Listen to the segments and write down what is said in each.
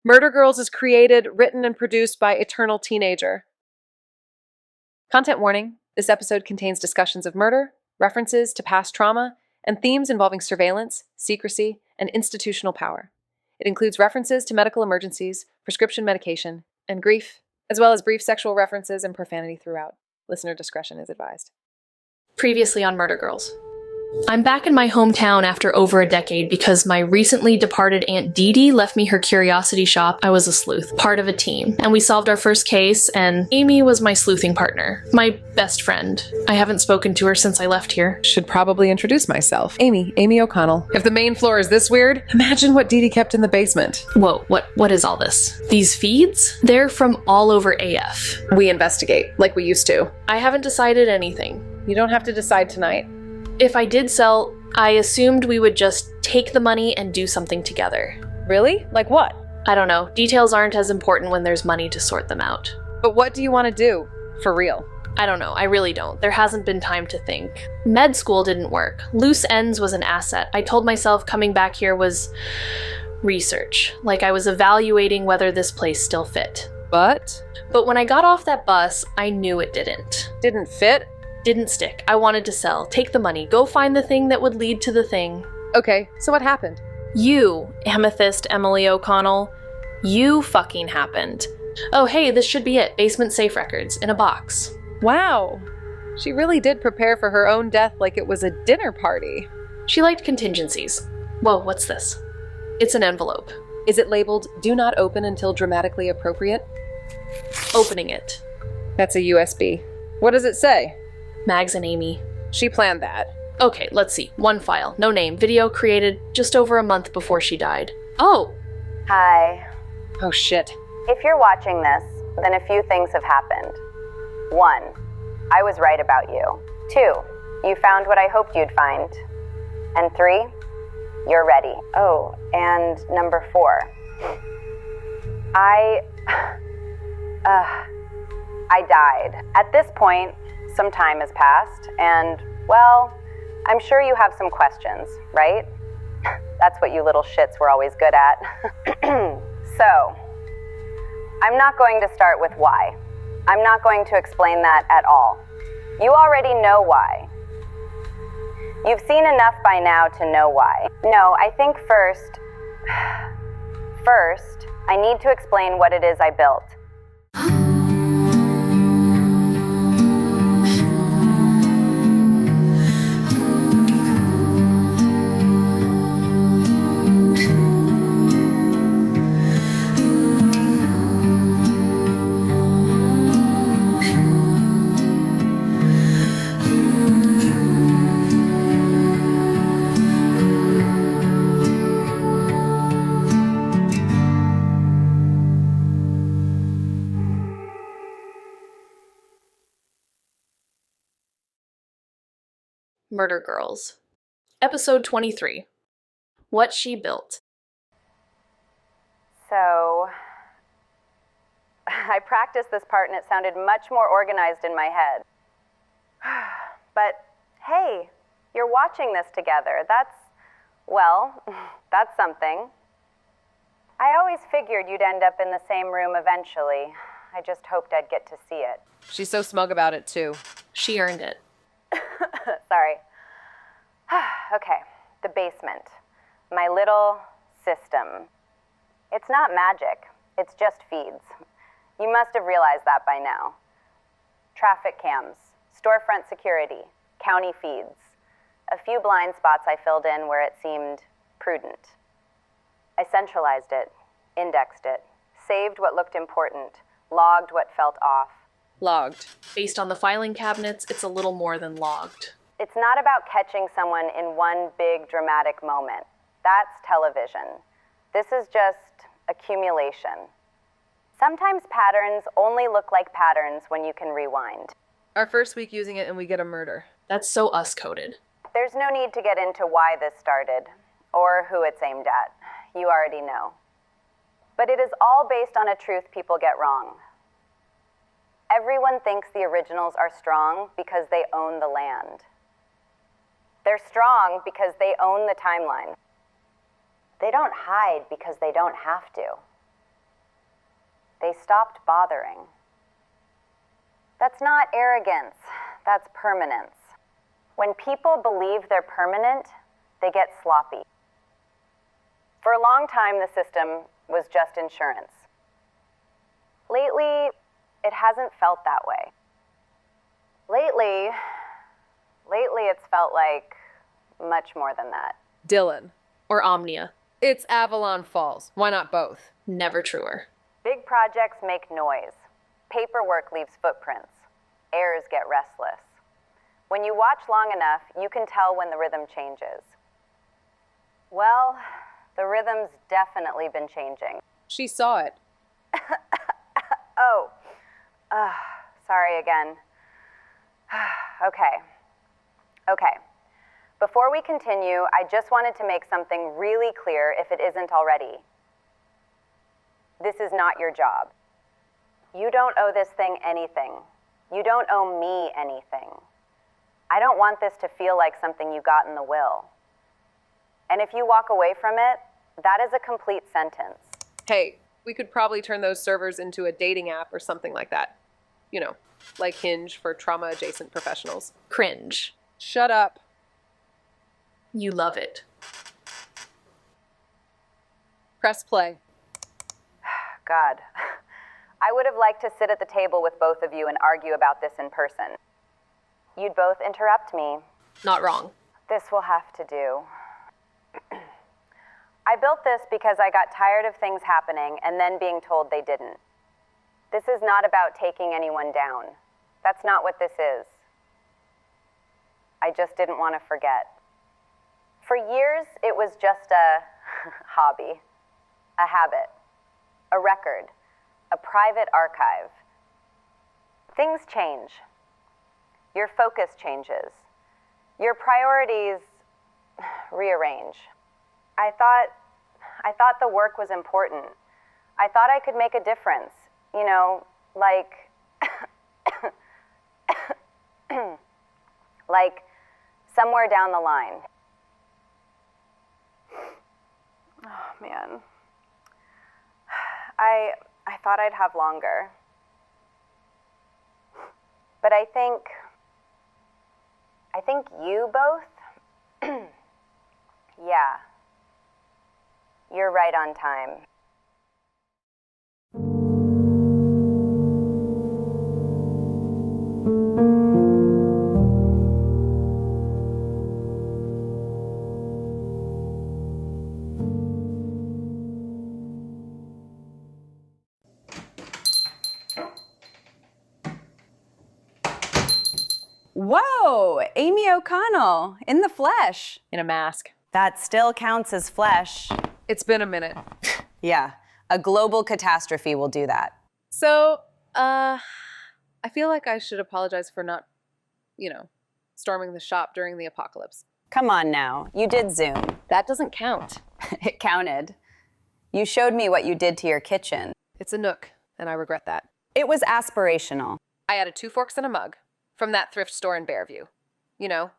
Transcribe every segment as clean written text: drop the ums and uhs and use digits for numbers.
Murder Girls is created, written, and produced by Eternal Teenager. Content warning: this episode contains discussions of murder, references to past trauma, and themes involving surveillance, secrecy, and institutional power. It includes references to medical emergencies, prescription medication, and grief, as well as brief sexual references and profanity throughout. Listener discretion is advised. Previously on Murder Girls. I'm back in my hometown after over a decade because my recently departed Aunt Dee Dee left me her curiosity shop. I was a sleuth, part of a team, and we solved our first case, and Amy was my sleuthing partner, my best friend. I haven't spoken to her since I left here. Should probably introduce myself. Amy O'Connell. If the main floor is this weird, imagine what Dee Dee kept in the basement. Whoa, what is all this? These feeds? They're from all over AF. We investigate, like we used to. I haven't decided anything. You don't have to decide tonight. If I did sell, I assumed we would just take the money and do something together. Really? Like what? I don't know. Details aren't as important when there's money to sort them out. But what do you want to do? For real? I don't know. I really don't. There hasn't been time to think. Med school didn't work. Loose ends was an asset. I told myself coming back here was research. Like I was evaluating whether this place still fit. But when I got off that bus, I knew it didn't. Didn't fit? Didn't stick. I wanted to sell. Take the money. Go find the thing that would lead to the thing. Okay, so what happened? You, Amethyst Emily O'Connell. You fucking happened. Oh hey, this should be it. Basement safe records. In a box. Wow. She really did prepare for her own death like it was a dinner party. She liked contingencies. Whoa, what's this? It's an envelope. Is it labeled, "Do not open until dramatically appropriate"? Opening it. That's a USB. What does it say? Mags and Amy. She planned that. Okay, let's see. One file. No name. Video created just over a month before she died. Oh! Hi. Oh shit. If you're watching this, then a few things have happened. 1, I was right about you. 2, you found what I hoped you'd find. And 3, you're ready. Oh, and number 4. I died. At this point, some time has passed, and, well, I'm sure you have some questions, right? That's what you little shits were always good at. So, I'm not going to start with why. I'm not going to explain that at all. You already know why. You've seen enough by now to know why. No, I think first, I need to explain what it is I built. Murder Girls. Episode 23. What She Built. So, I practiced this part and it sounded much more organized in my head. But, hey, you're watching this together. That's something. I always figured you'd end up in the same room eventually. I just hoped I'd get to see it. She's so smug about it too. She earned it. Sorry. Okay, the basement. My little system. It's not magic, it's just feeds. You must have realized that by now. Traffic cams, storefront security, county feeds. A few blind spots I filled in where it seemed prudent. I centralized it, indexed it, saved what looked important, logged what felt off. Logged. Based on the filing cabinets, it's a little more than logged. It's not about catching someone in one big dramatic moment. That's television. This is just accumulation. Sometimes patterns only look like patterns when you can rewind. Our first week using it and we get a murder. That's so us-coded. There's no need to get into why this started, or who it's aimed at. You already know. But it is all based on a truth people get wrong. Everyone thinks the originals are strong because they own the land. They're strong because they own the timeline. They don't hide because they don't have to. They stopped bothering. That's not arrogance, that's permanence. When people believe they're permanent, they get sloppy. For a long time, the system was just insurance. Lately, it hasn't felt that way. Lately, it's felt like much more than that. Dylan. Or Omnia. It's Avalon Falls. Why not both? Never truer. Big projects make noise. Paperwork leaves footprints. Heirs get restless. When you watch long enough, you can tell when the rhythm changes. Well, the rhythm's definitely been changing. She saw it. Oh, sorry again. Okay. Before we continue, I just wanted to make something really clear if it isn't already. This is not your job. You don't owe this thing anything. You don't owe me anything. I don't want this to feel like something you got in the will. And if you walk away from it, that is a complete sentence. Hey, we could probably turn those servers into a dating app or something like that. You know, like Hinge for trauma-adjacent professionals. Cringe. Shut up. You love it. Press play. God. I would have liked to sit at the table with both of you and argue about this in person. You'd both interrupt me. Not wrong. This will have to do. I built this because I got tired of things happening and then being told they didn't. This is not about taking anyone down. That's not what this is. I just didn't want to forget. For years, it was just a hobby, a habit, a record, a private archive. Things change. Your focus changes. Your priorities rearrange. I thought the work was important. I thought I could make a difference. You know, like, like somewhere down the line. Oh, man. I thought I'd have longer. But I think you both, yeah, you're right on time. Whoa, Amy O'Connell, in the flesh. In a mask. That still counts as flesh. It's been a minute. Yeah, a global catastrophe will do that. So, I feel like I should apologize for not, storming the shop during the apocalypse. Come on now, you did Zoom. That doesn't count. It counted. You showed me what you did to your kitchen. It's a nook, and I regret that. It was aspirational. I added 2 forks and a mug from that thrift store in Bearview. You know,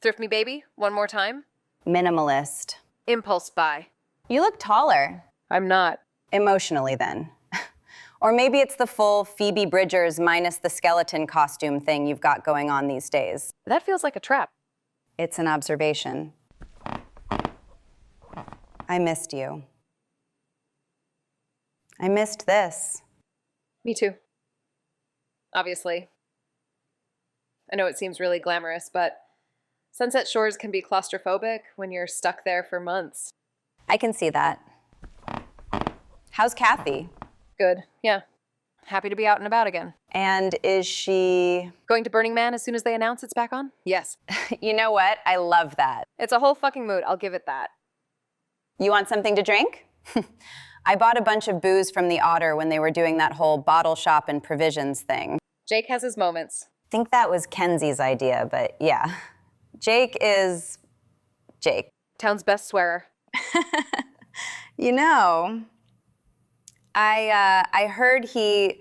thrift me baby, one more time. Minimalist. Impulse buy. You look taller. I'm not. Emotionally, then. Or maybe it's the full Phoebe Bridgers minus the skeleton costume thing you've got going on these days. That feels like a trap. It's an observation. I missed you. I missed this. Me too. Obviously. I know it seems really glamorous, but Sunset Shores can be claustrophobic when you're stuck there for months. I can see that. How's Kathy? Good, yeah. Happy to be out and about again. And is she... Going to Burning Man as soon as they announce it's back on? Yes. You know what? I love that. It's a whole fucking mood, I'll give it that. You want something to drink? I bought a bunch of booze from the Otter when they were doing that whole bottle shop and provisions thing. Jake has his moments. I think that was Kenzie's idea, but yeah. Jake is... Jake. Town's best swearer. You know, I heard he...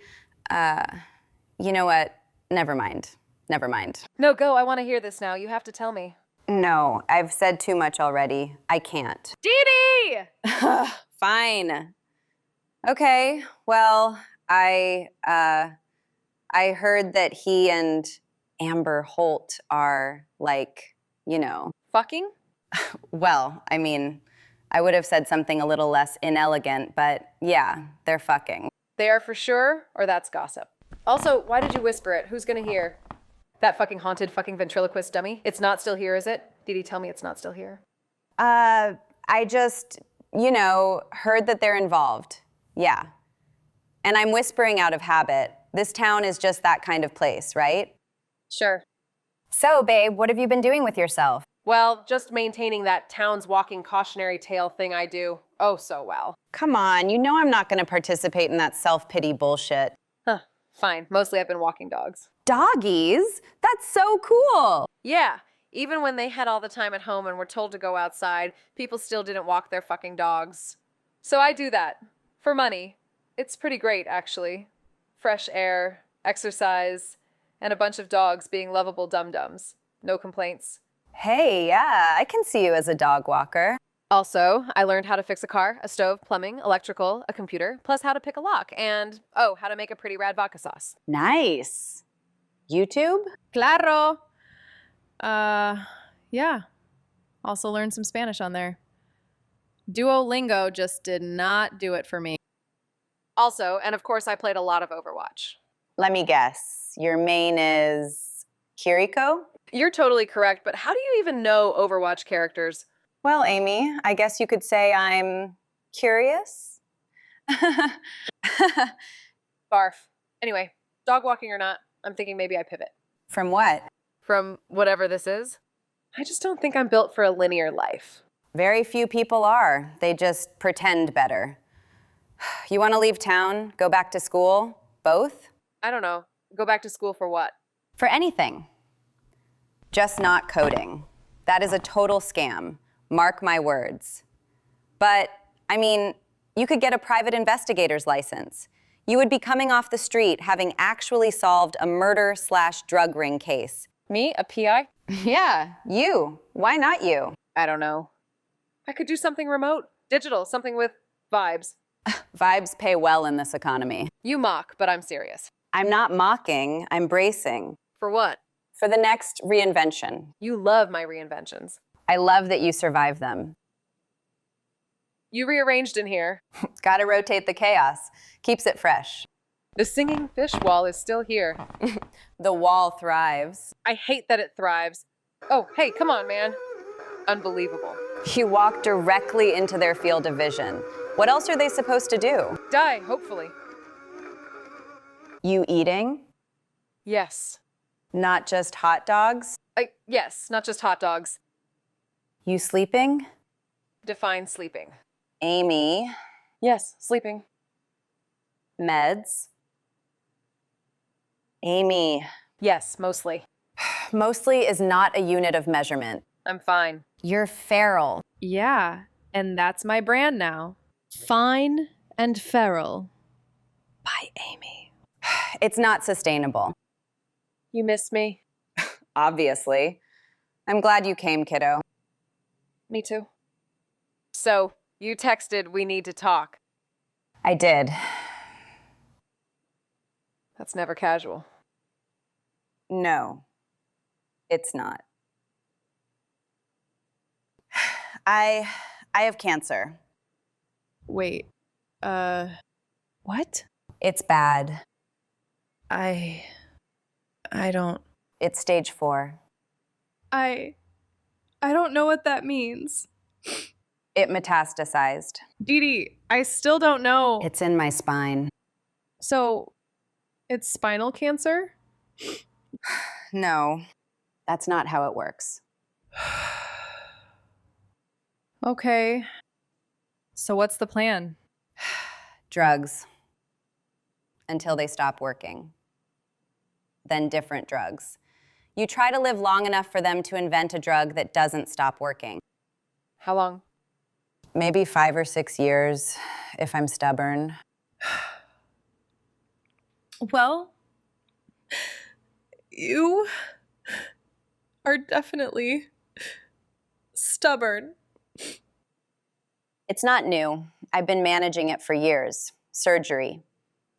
you know what? Never mind. No, go, I want to hear this now. You have to tell me. No, I've said too much already. I can't. Dee Dee! Fine. Okay, well, I heard that he and Amber Holt are like, Fucking? well, I mean, I would have said something a little less inelegant, but yeah, they're fucking. They are for sure, or that's gossip. Also, why did you whisper it? Who's gonna hear? That fucking haunted fucking ventriloquist dummy? It's not still here, is it? Did he tell me it's not still here? I just, heard that they're involved. Yeah. And I'm whispering out of habit. This town is just that kind of place, right? Sure. So, babe, what have you been doing with yourself? Well, just maintaining that town's walking cautionary tale thing I do oh so well. Come on, you know I'm not going to participate in that self-pity bullshit. Huh, fine. Mostly I've been walking dogs. Doggies? That's so cool. Yeah, even when they had all the time at home and were told to go outside, people still didn't walk their fucking dogs. So I do that. For money. It's pretty great, actually. Fresh air, exercise, and a bunch of dogs being lovable dum-dums. No complaints. Hey, yeah, I can see you as a dog walker. Also, I learned how to fix a car, a stove, plumbing, electrical, a computer, plus how to pick a lock, and, how to make a pretty rad vodka sauce. Nice. YouTube? Claro. Yeah. Also learned some Spanish on there. Duolingo just did not do it for me. Also, and of course, I played a lot of Overwatch. Let me guess. Your main is Kiriko? You're totally correct, but how do you even know Overwatch characters? Well, Amy, I guess you could say I'm curious. Barf. Anyway, dog walking or not, I'm thinking maybe I pivot. From what? From whatever this is. I just don't think I'm built for a linear life. Very few people are. They just pretend better. You want to leave town? Go back to school? Both? I don't know. Go back to school for what? For anything. Just not coding. That is a total scam. Mark my words. But, I mean, you could get a private investigator's license. You would be coming off the street having actually solved a murder/drug ring case. Me? A PI? Yeah, you. Why not you? I don't know. I could do something remote, digital, something with vibes. Vibes pay well in this economy. You mock, but I'm serious. I'm not mocking, I'm bracing. For what? For the next reinvention. You love my reinventions. I love that you survived them. You rearranged in here. Gotta rotate the chaos. Keeps it fresh. The singing fish wall is still here. The wall thrives. I hate that it thrives. Oh, hey, come on, man. Unbelievable. You walk directly into their field of vision. What else are they supposed to do? Die, hopefully. You eating? Yes. Not just hot dogs? Yes, not just hot dogs. You sleeping? Define sleeping. Amy? Yes, sleeping. Meds? Amy? Yes, mostly. Mostly is not a unit of measurement. I'm fine. You're feral. Yeah, and that's my brand now. Fine and feral. By Amy. It's not sustainable. You miss me? Obviously. I'm glad you came, kiddo. Me too. So, you texted we need to talk. I did. That's never casual. No, it's not. I have cancer. Wait, what? It's bad. I don't. It's stage 4. I don't know what that means. It metastasized. Dee Dee, I still don't know. It's in my spine. So, it's spinal cancer? No, that's not how it works. Okay. So what's the plan? Drugs. Until they stop working. Then different drugs. You try to live long enough for them to invent a drug that doesn't stop working. How long? Maybe 5 or 6 years, if I'm stubborn. Well, you are definitely stubborn. It's not new. I've been managing it for years. Surgery.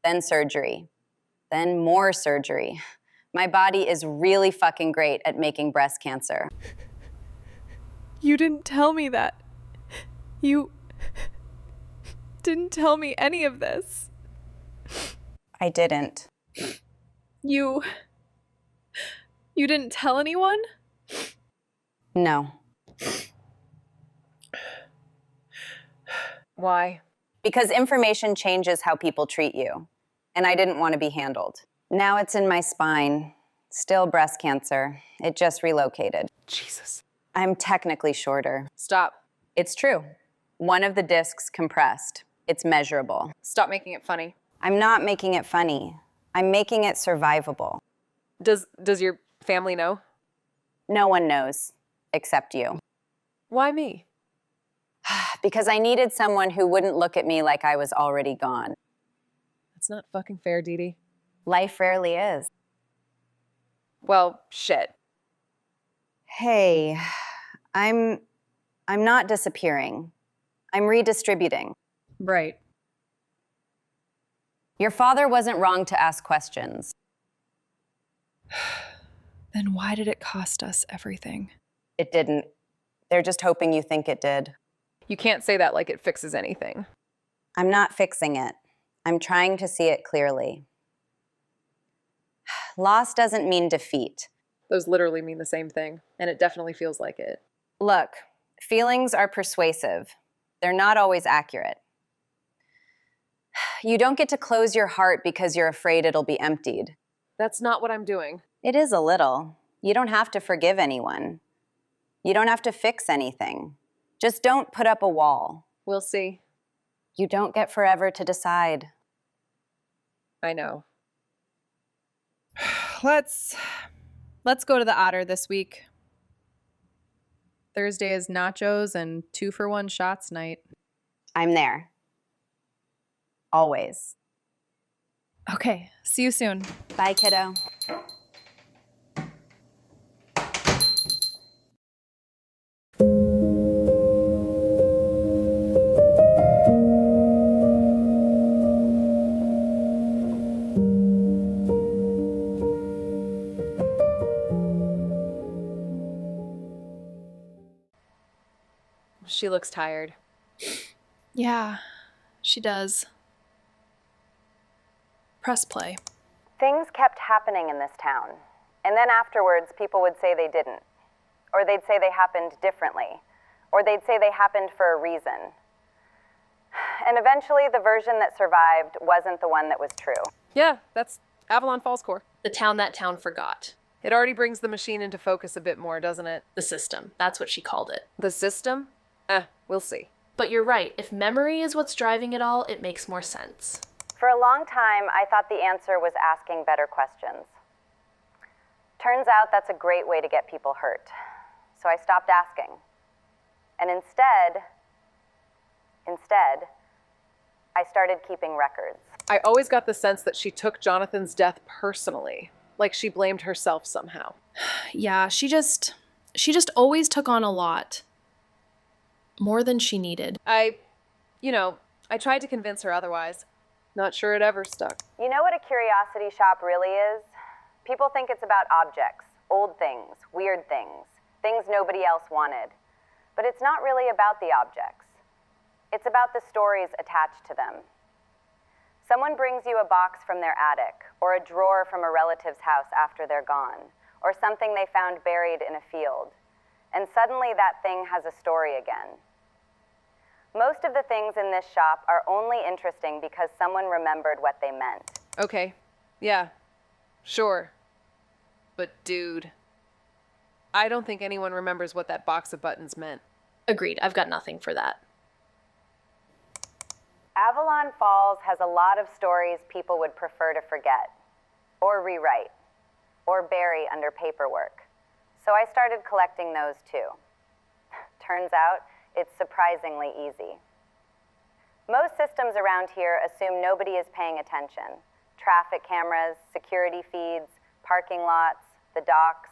then surgery, then more surgery. My body is really fucking great at making breast cancer. You didn't tell me that. You didn't tell me any of this. I didn't. You didn't tell anyone? No. Why? Because information changes how people treat you, and I didn't want to be handled. Now it's in my spine. Still breast cancer. It just relocated. Jesus. I'm technically shorter. Stop. It's true. One of the discs compressed. It's measurable. Stop making it funny. I'm not making it funny. I'm making it survivable. Does your family know? No one knows, except you. Why me? Because I needed someone who wouldn't look at me like I was already gone. That's not fucking fair, Dee Dee. Life rarely is. Well, shit. Hey, I'm not disappearing. I'm redistributing. Right. Your father wasn't wrong to ask questions. Then why did it cost us everything? It didn't. They're just hoping you think it did. You can't say that like it fixes anything. I'm not fixing it. I'm trying to see it clearly. Loss doesn't mean defeat. Those literally mean the same thing, and it definitely feels like it. Look, feelings are persuasive. They're not always accurate. You don't get to close your heart because you're afraid it'll be emptied. That's not what I'm doing. It is a little. You don't have to forgive anyone. You don't have to fix anything. Just don't put up a wall. We'll see. You don't get forever to decide. I know. Let's go to the Otter this week. Thursday is nachos and 2-for-1 shots night. I'm there. Always. Okay, see you soon. Bye, kiddo. She looks tired. Yeah, she does. Press play. Things kept happening in this town. And then afterwards, people would say they didn't. Or they'd say they happened differently. Or they'd say they happened for a reason. And eventually, the version that survived wasn't the one that was true. Yeah, that's Avalon Falls core. The town that town forgot. It already brings the machine into focus a bit more, doesn't it? The system. That's what she called it. The system? We'll see. But you're right. If memory is what's driving it all, it makes more sense. For a long time, I thought the answer was asking better questions. Turns out that's a great way to get people hurt. So I stopped asking. And instead, I started keeping records. I always got the sense that she took Jonathan's death personally, like she blamed herself somehow. Yeah, she just always took on a lot. More than she needed. I tried to convince her otherwise. Not sure it ever stuck. You know what a curiosity shop really is? People think it's about objects, old things, weird things nobody else wanted. But it's not really about the objects. It's about the stories attached to them. Someone brings you a box from their attic, or a drawer from a relative's house after they're gone, or something they found buried in a field. And suddenly that thing has a story again. Most of the things in this shop are only interesting because someone remembered what they meant. Okay. Yeah. Sure. But dude, I don't think anyone remembers what that box of buttons meant. Agreed. I've got nothing for that. Avalon Falls has a lot of stories people would prefer to forget, or rewrite, or bury under paperwork. So I started collecting those too. Turns out, it's surprisingly easy. Most systems around here assume nobody is paying attention. Traffic cameras, security feeds, parking lots, the docks.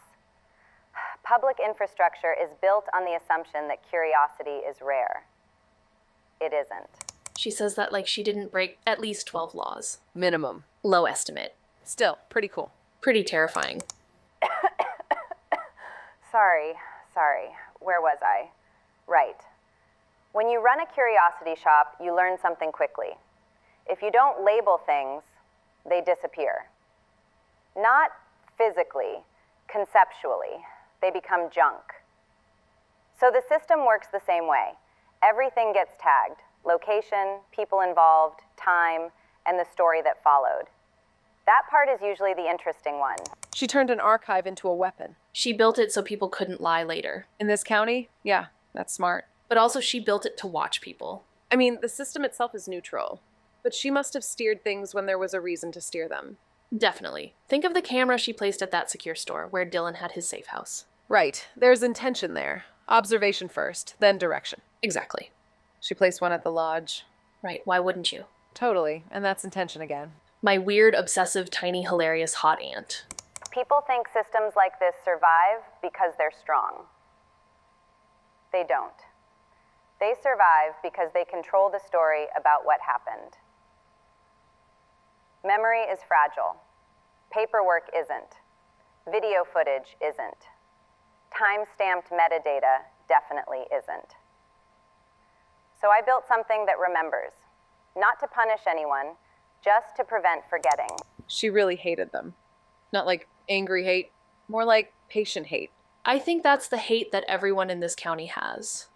Public infrastructure is built on the assumption that curiosity is rare. It isn't. She says that like she didn't break at least 12 laws. Minimum. Low estimate. Still, pretty cool. Pretty terrifying. Sorry. Where was I? Right. When you run a curiosity shop, you learn something quickly. If you don't label things, they disappear. Not physically, conceptually. They become junk. So the system works the same way. Everything gets tagged. Location, people involved, time, and the story that followed. That part is usually the interesting one. She turned an archive into a weapon. She built it so people couldn't lie later. In this county? Yeah, that's smart. But also she built it to watch people. I mean, the system itself is neutral, but she must have steered things when there was a reason to steer them. Definitely. Think of the camera she placed at that secure store where Dylan had his safe house. Right. There's intention there. Observation first, then direction. Exactly. She placed one at the lodge. Right, why wouldn't you? Totally, and that's intention again. My weird, obsessive, tiny, hilarious hot aunt. People think systems like this survive because they're strong. They don't. They survive because they control the story about what happened. Memory is fragile. Paperwork isn't. Video footage isn't. Time-stamped metadata definitely isn't. So I built something that remembers. Not to punish anyone, just to prevent forgetting. She really hated them. Not like angry hate, more like patient hate. I think that's the hate that everyone in this county has.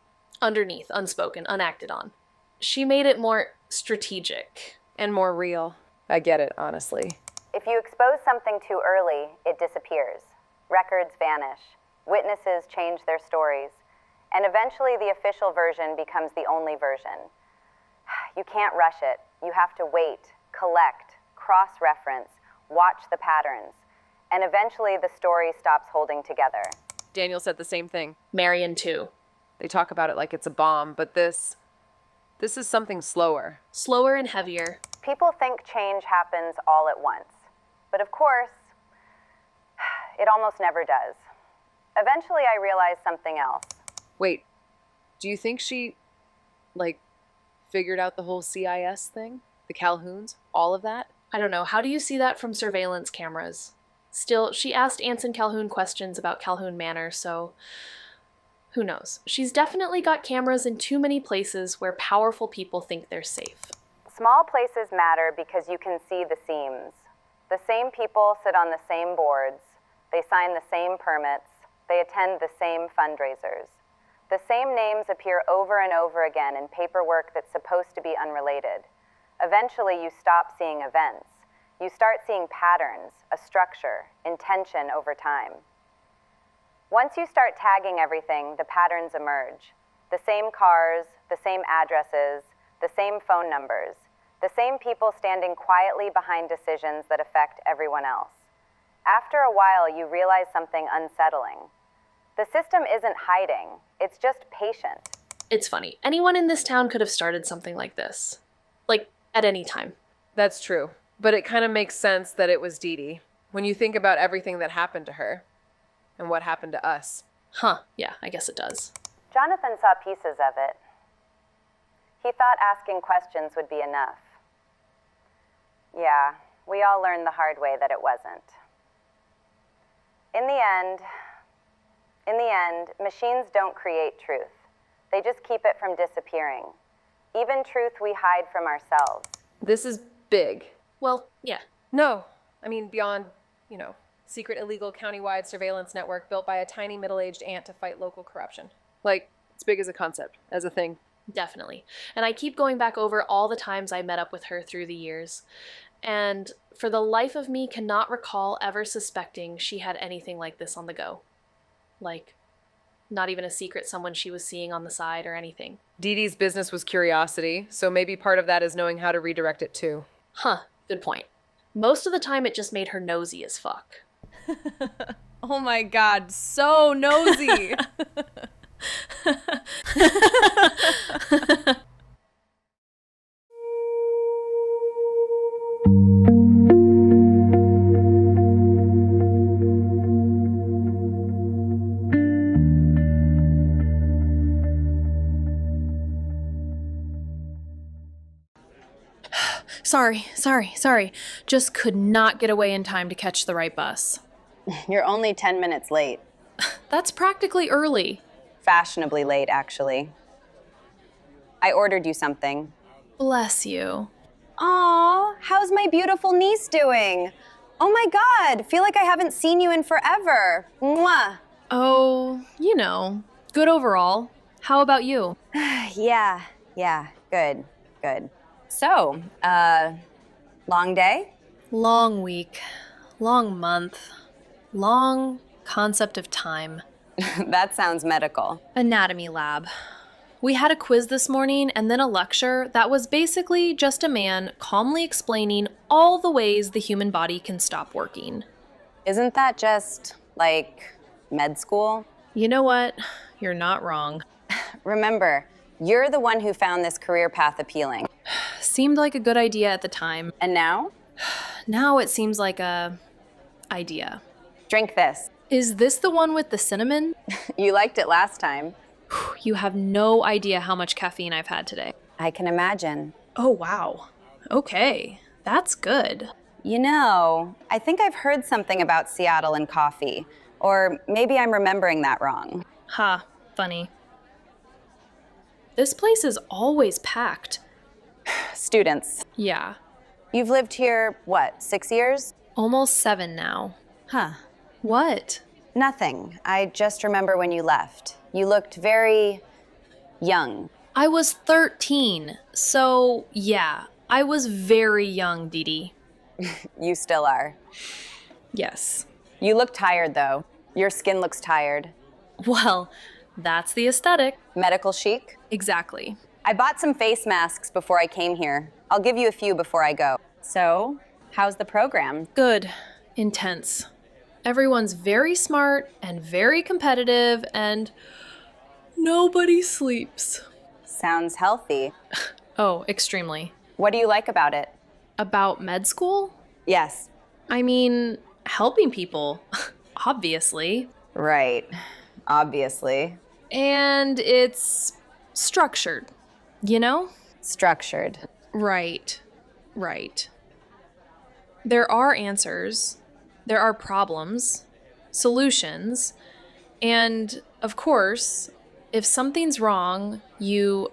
Underneath, unspoken, unacted on. She made it more strategic. And more real. I get it, honestly. If you expose something too early, it disappears. Records vanish. Witnesses change their stories. And eventually the official version becomes the only version. You can't rush it. You have to wait, collect, cross-reference, watch the patterns. And eventually the story stops holding together. Daniel said the same thing. Marion, too. They talk about it like it's a bomb, but this is something slower. Slower and heavier. People think change happens all at once. But of course, it almost never does. Eventually I realized something else. Wait, do you think she, figured out the whole CIS thing? The Calhouns? All of that? I don't know, how do you see that from surveillance cameras? Still, she asked Anson Calhoun questions about Calhoun Manor, so who knows? She's definitely got cameras in too many places where powerful people think they're safe. Small places matter because you can see the seams. The same people sit on the same boards. They sign the same permits. They attend the same fundraisers. The same names appear over and over again in paperwork that's supposed to be unrelated. Eventually, you stop seeing events. You start seeing patterns, a structure, intention over time. Once you start tagging everything, the patterns emerge. The same cars, the same addresses, the same phone numbers, the same people standing quietly behind decisions that affect everyone else. After a while, you realize something unsettling. The system isn't hiding, it's just patient. It's funny. Anyone in this town could have started something like this. At any time. That's true. But it kind of makes sense that it was Dee Dee, when you think about everything that happened to her and what happened to us. Huh, yeah, I guess it does. Jonathan saw pieces of it. He thought asking questions would be enough. Yeah, we all learned the hard way that it wasn't. In the end, machines don't create truth. They just keep it from disappearing. Even truth we hide from ourselves. This is big. Well, yeah. No, I mean beyond, secret illegal countywide surveillance network built by a tiny middle-aged ant to fight local corruption. It's big as a concept, as a thing. Definitely. And I keep going back over all the times I met up with her through the years. And for the life of me cannot recall ever suspecting she had anything like this on the go. Not even a secret someone she was seeing on the side or anything. Dee Dee's business was curiosity, so maybe part of that is knowing how to redirect it too. Huh, good point. Most of the time it just made her nosy as fuck. Oh my god, so nosy. Sorry. Just could not get away in time to catch the right bus. You're only 10 minutes late. That's practically early. Fashionably late, actually. I ordered you something. Bless you. Aw, how's my beautiful niece doing? Oh my God, feel like I haven't seen you in forever. Mwah. Oh, good overall. How about you? Yeah, good. So, long day? Long week, long month, long concept of time. That sounds medical. Anatomy lab. We had a quiz this morning and then a lecture that was basically just a man calmly explaining all the ways the human body can stop working. Isn't that just, like, med school? You know what? You're not wrong. Remember, you're the one who found this career path appealing. Seemed like a good idea at the time. And now? Now it seems like a idea. Drink this. Is this the one with the cinnamon? You liked it last time. You have no idea how much caffeine I've had today. I can imagine. Oh, wow. Okay, that's good. You know, I think I've heard something about Seattle and coffee. Or maybe I'm remembering that wrong. Ha, funny. This place is always packed. Students. Yeah, You've lived here, what, 6 years? almost 7 now. Huh. What? Nothing. I just remember when you left. You looked very young. I was 13, so yeah, I was very young, Dee Dee. You still are. Yes. You look tired, though. Your skin looks tired. Well, that's the aesthetic. Medical chic? Exactly. I bought some face masks before I came here. I'll give you a few before I go. So, how's the program? Good. Intense. Everyone's very smart and very competitive, and nobody sleeps. Sounds healthy. Oh, extremely. What do you like about it? About med school? Yes. I mean, helping people, obviously. Right. Obviously. And it's structured, you know? Structured. Right. There are answers, there are problems, solutions, and of course, if something's wrong, you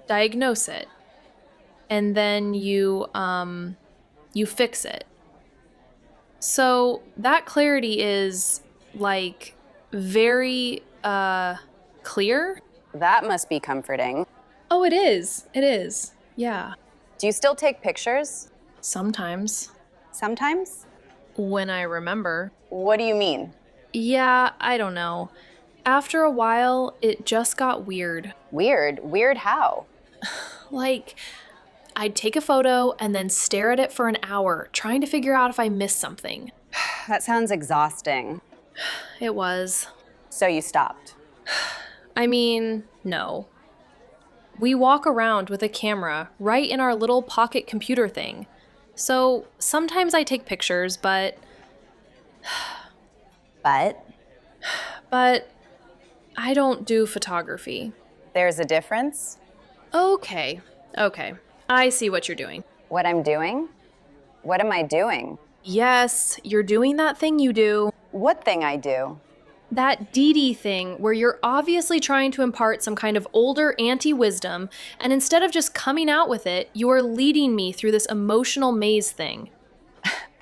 diagnose it, and then you fix it. So that clarity is like very clear. That must be comforting. Oh, it is. Yeah. Do you still take pictures? Sometimes. Sometimes? When I remember. What do you mean? Yeah, I don't know. After a while, it just got weird. Weird? Weird how? Like, I'd take a photo and then stare at it for an hour, trying to figure out if I missed something. That sounds exhausting. It was. So you stopped. I mean, no. We walk around with a camera right in our little pocket computer thing. So sometimes I take pictures, but But I don't do photography. there's a difference. Okay. I see what you're doing. What I'm doing? What am I doing? Yes, you're doing that thing you do. What thing I do? That Dee Dee thing where you're obviously trying to impart some kind of older anti-wisdom, and instead of just coming out with it, you're leading me through this emotional maze thing.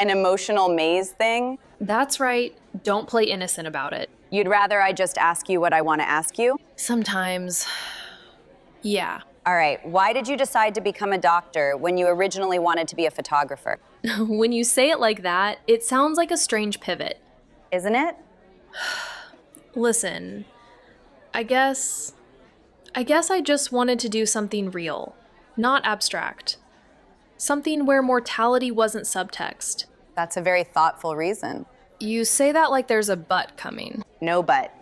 An emotional maze thing? That's right. Don't play innocent about it. You'd rather I just ask you what I want to ask you? Sometimes. Yeah. All right, why did you decide to become a doctor when you originally wanted to be a photographer? When you say it like that, it sounds like a strange pivot. Isn't it? Listen, I guess I just wanted to do something real, not abstract. Something where mortality wasn't subtext. That's a very thoughtful reason. You say that like there's a but coming. No but.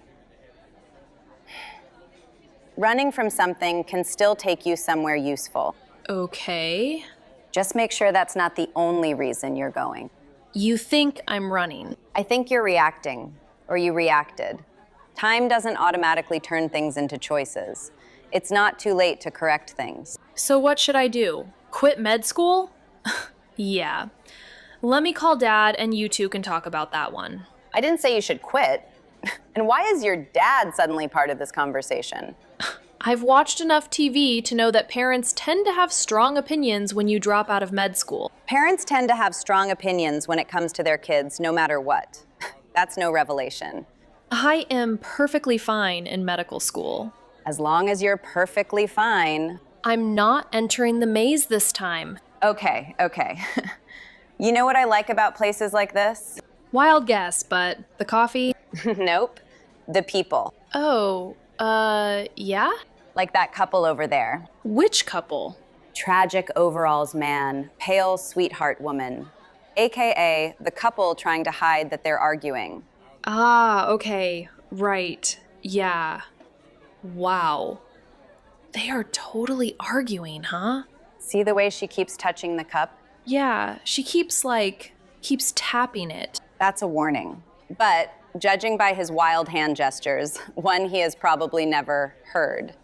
Running from something can still take you somewhere useful. Okay. Just make sure that's not the only reason you're going. You think I'm running. I think you're reacting, or you reacted. Time doesn't automatically turn things into choices. It's not too late to correct things. So what should I do? Quit med school? Yeah. Let me call Dad and you two can talk about that one. I didn't say you should quit. And why is your dad suddenly part of this conversation? I've watched enough TV to know that parents tend to have strong opinions when you drop out of med school. Parents tend to have strong opinions when it comes to their kids, no matter what. That's no revelation. I am perfectly fine in medical school. As long as you're perfectly fine. I'm not entering the maze this time. Okay. You know what I like about places like this? Wild guess, but the coffee? Nope. The people. Oh, yeah? Like that couple over there. Which couple? Tragic overalls man, pale sweetheart woman. AKA the couple trying to hide that they're arguing. Ah, okay. Right. Yeah. Wow. They are totally arguing, huh? See the way she keeps touching the cup? Yeah, she keeps tapping it. That's a warning. But judging by his wild hand gestures, one he has probably never heard.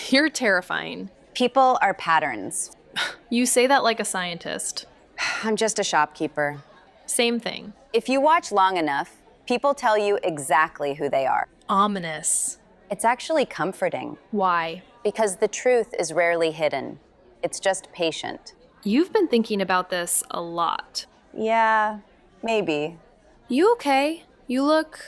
You're terrifying. People are patterns. You say that like a scientist. I'm just a shopkeeper. Same thing. If you watch long enough, people tell you exactly who they are. Ominous. It's actually comforting Why? because the truth is rarely hidden. It's just patient. You've been thinking about this a lot. Yeah, maybe. You okay? You look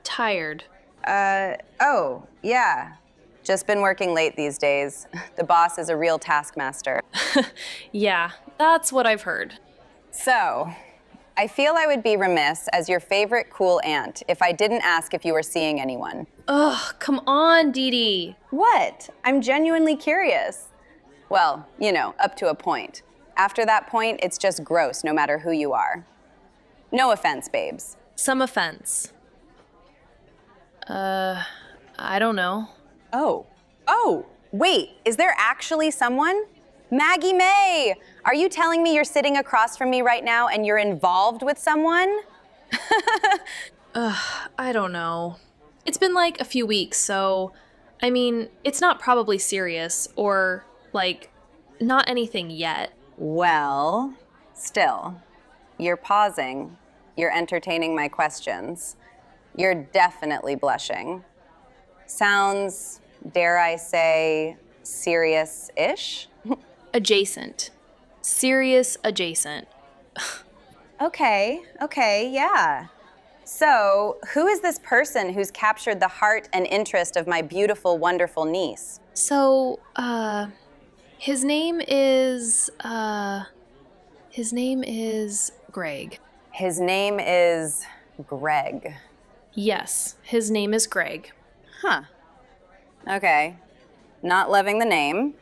tired. Oh, yeah. Just been working late these days. The boss is a real taskmaster. Yeah, that's what I've heard. So, I feel I would be remiss as your favorite cool aunt if I didn't ask if you were seeing anyone. Ugh, come on, Dee Dee. What? I'm genuinely curious. Well, up to a point. After that point, it's just gross no matter who you are. No offense, babes. Some offense. I don't know. Oh, wait, is there actually someone? Maggie May! Are you telling me you're sitting across from me right now and you're involved with someone? I don't know. It's been like a few weeks, so I mean, it's not probably serious or not anything yet. Well, still, you're pausing. You're entertaining my questions. You're definitely blushing. Sounds, dare I say, serious-ish? Adjacent. Serious adjacent. Okay, yeah. So, who is this person who's captured the heart and interest of my beautiful, wonderful niece? So, his name is Greg. His name is Greg. Yes, his name is Greg. Huh. Okay. Not loving the name.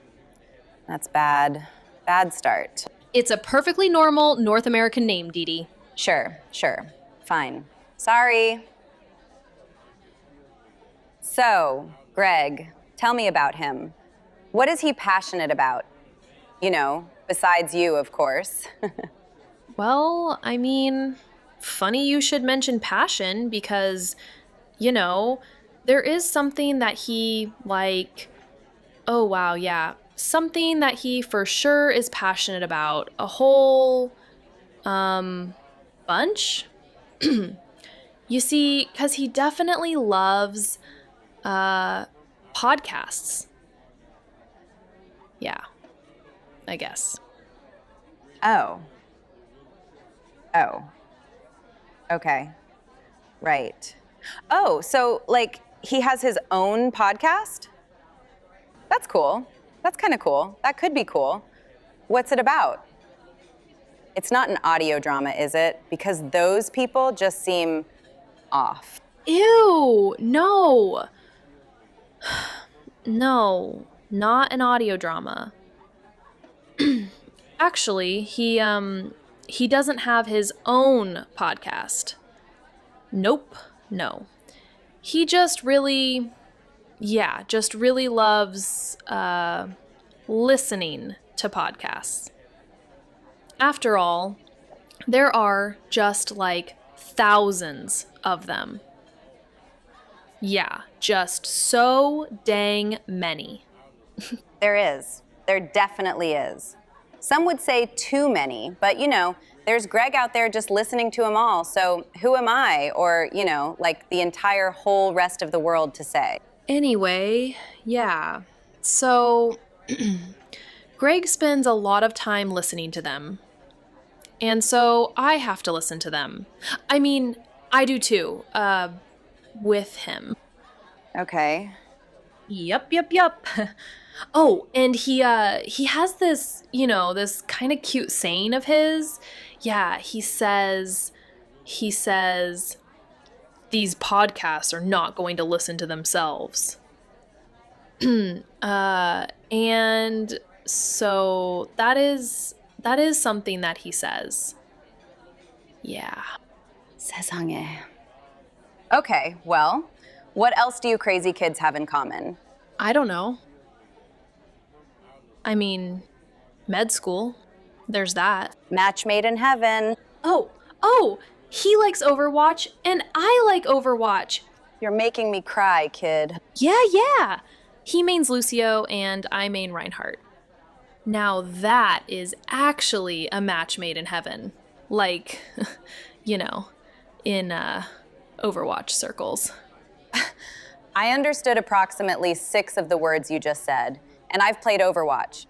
That's bad. Bad start. It's a perfectly normal North American name, Dee Dee. Sure. Fine. Sorry. So, Greg, tell me about him. What is he passionate about? Besides you, of course. Well, I mean, funny you should mention passion because, there is something that he, oh wow, yeah, something that he for sure is passionate about. A whole, bunch? You see, because he definitely loves, podcasts. Yeah, I guess. Oh. Okay. Right. Oh, so, he has his own podcast? That's cool. That's kind of cool. That could be cool. What's it about? It's not an audio drama, is it? Because those people just seem off. Ew, no. No, not an audio drama. Actually, he doesn't have his own podcast. Nope, no. He just really loves listening to podcasts. After all, there are just thousands of them. Yeah, just so dang many. There is. There definitely is. Some would say too many, but there's Greg out there just listening to them all, so who am I, or, like the entire whole rest of the world to say? Anyway, yeah. So, Greg spends a lot of time listening to them. And so I have to listen to them. I mean, I do too, with him. Okay. Yup. Oh, and he has this, this kind of cute saying of his. Yeah, he says, these podcasts are not going to listen to themselves. And so that is something that he says. Yeah. 세상에. Okay, well, what else do you crazy kids have in common? I don't know. I mean, med school. There's that. Match made in heaven. Oh, he likes Overwatch and I like Overwatch. You're making me cry, kid. Yeah. He mains Lucio and I main Reinhardt. Now that is actually a match made in heaven. Like, in Overwatch circles. I understood approximately 6 of the words you just said, and I've played Overwatch.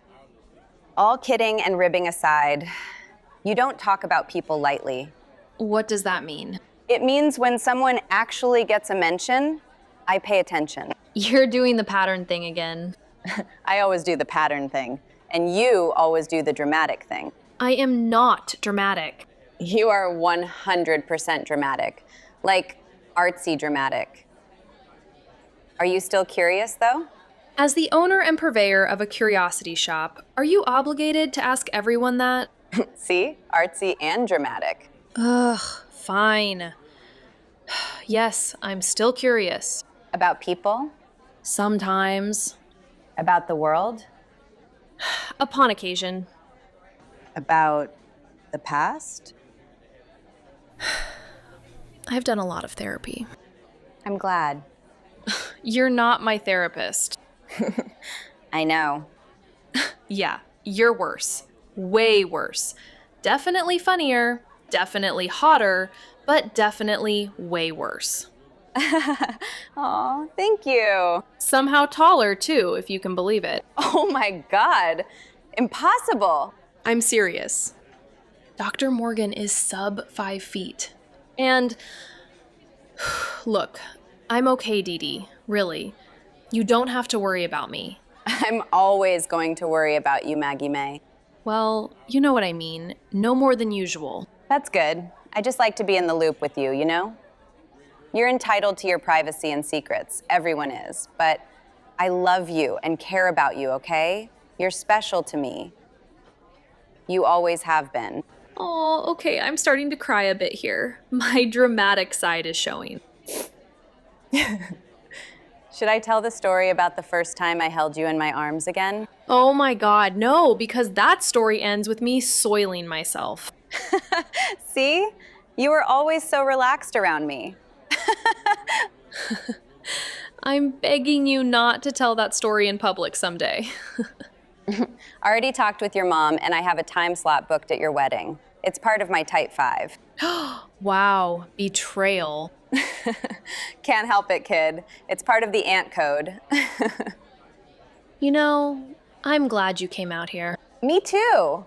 All kidding and ribbing aside, you don't talk about people lightly. What does that mean? It means when someone actually gets a mention, I pay attention. You're doing the pattern thing again. I always do the pattern thing, and you always do the dramatic thing. I am not dramatic. You are 100% dramatic, like artsy dramatic. Are you still curious, though? As the owner and purveyor of a curiosity shop, are you obligated to ask everyone that? See? Artsy and dramatic. Ugh, fine. Yes, I'm still curious. About people? Sometimes. About the world? Upon occasion. About the past? I've done a lot of therapy. I'm glad. You're not my therapist. I know. Yeah, you're worse. Way worse. Definitely funnier, definitely hotter, but definitely way worse. Aw, thank you. Somehow taller, too, if you can believe it. Oh my God. Impossible. I'm serious. Dr. Morgan is sub 5 feet. And look, I'm okay, Dee Dee, really. You don't have to worry about me. I'm always going to worry about you, Maggie May. Well, you know what I mean. No more than usual. That's good. I just like to be in the loop with you, You're entitled to your privacy and secrets. Everyone is. But I love you and care about you, okay? You're special to me. You always have been. Oh, okay, I'm starting to cry a bit here. My dramatic side is showing. Should I tell the story about the first time I held you in my arms again? Oh my God, no, because that story ends with me soiling myself. See? You were always so relaxed around me. I'm begging you not to tell that story in public someday. Already talked with your mom, and I have a time slot booked at your wedding. It's part of my Type 5. Wow, betrayal. Can't help it, kid. It's part of the ant code. I'm glad you came out here. Me too.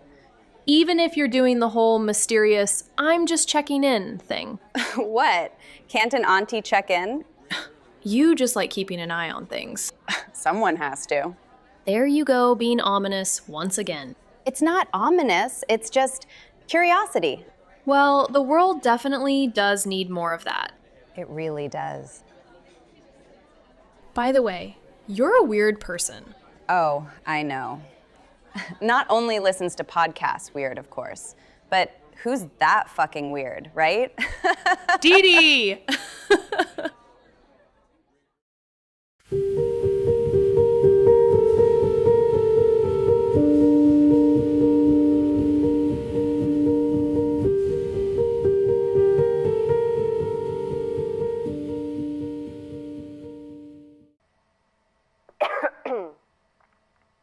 Even if you're doing the whole mysterious, I'm just checking in thing. What? Can't an auntie check in? You just like keeping an eye on things. Someone has to. There you go, being ominous once again. It's not ominous, it's just curiosity. Well, the world definitely does need more of that. It really does. By the way, you're a weird person. Oh, I know. Not only listens to podcasts weird, of course, but who's that fucking weird, right? Dee Dee!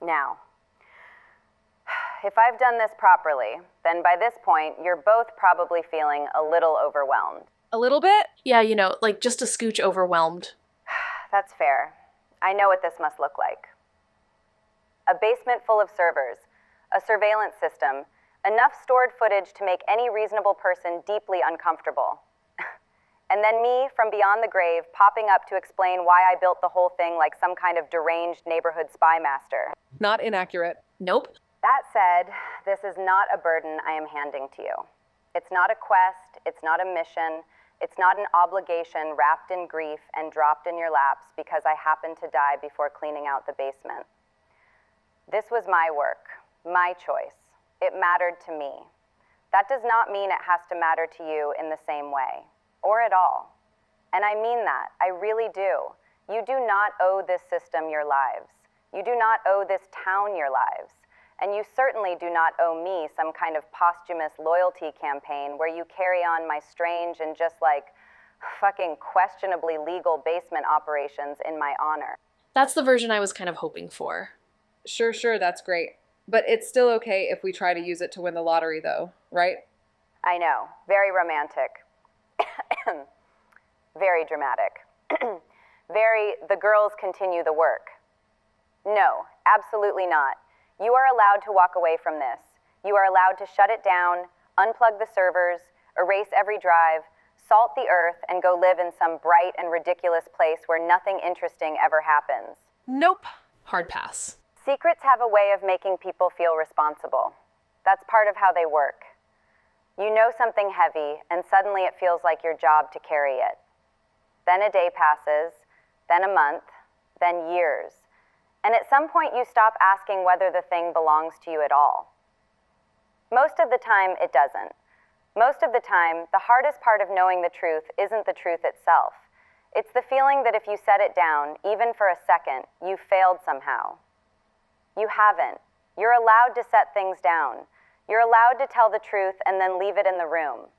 Now, if I've I've done this properly, then by this point, you're both probably feeling a little overwhelmed. A little bit? Yeah, like just a scooch overwhelmed. That's fair. I know what this must look like. A basement full of servers, a surveillance system, enough stored footage to make any reasonable person deeply uncomfortable. And then me, from beyond the grave, popping up to explain why I built the whole thing like some kind of deranged neighborhood spy master. Not inaccurate. Nope. That said, this is not a burden I am handing to you. It's not a quest, it's not a mission, it's not an obligation wrapped in grief and dropped in your laps because I happened to die before cleaning out the basement. This was my work, my choice. It mattered to me. That does not mean it has to matter to you in the same way, or at all. And I mean that, I really do. You do not owe this system your lives. You do not owe this town your lives. And you certainly do not owe me some kind of posthumous loyalty campaign where you carry on my strange and just fucking questionably legal basement operations in my honor. That's the version I was kind of hoping for. Sure, that's great. But it's still okay if we try to use it to win the lottery, though, right? I know, very romantic. Very dramatic. Very, the girls continue the work. No, absolutely not. You are allowed to walk away from this. You are allowed to shut it down, unplug the servers, erase every drive, salt the earth, and go live in some bright and ridiculous place where nothing interesting ever happens. Nope. Hard pass. Secrets have a way of making people feel responsible. That's part of how they work. You know something heavy, and suddenly it feels like your job to carry it. Then a day passes, then a month, then years. And at some point you stop asking whether the thing belongs to you at all. Most of the time, it doesn't. Most of the time, the hardest part of knowing the truth isn't the truth itself. It's the feeling that if you set it down, even for a second, you failed somehow. You haven't. You're allowed to set things down. You're allowed to tell the truth and then leave it in the room.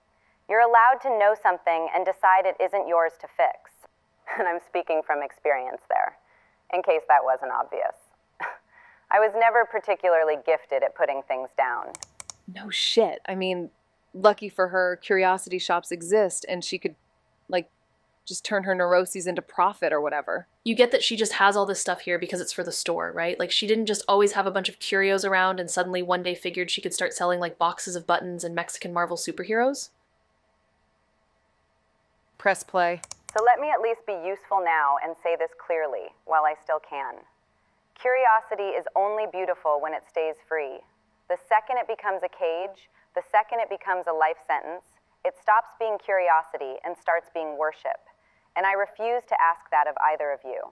You're allowed to know something and decide it isn't yours to fix. And I'm speaking from experience there, in case that wasn't obvious. I was never particularly gifted at putting things down. No shit. I mean, lucky for her, curiosity shops exist and she could, just turn her neuroses into profit or whatever. You get that she just has all this stuff here because it's for the store, right? She didn't just always have a bunch of curios around and suddenly one day figured she could start selling boxes of buttons and Mexican Marvel superheroes. Press play. So let me at least be useful now and say this clearly while I still can. Curiosity is only beautiful when it stays free. The second it becomes a cage, the second it becomes a life sentence, it stops being curiosity and starts being worship. And I refuse to ask that of either of you.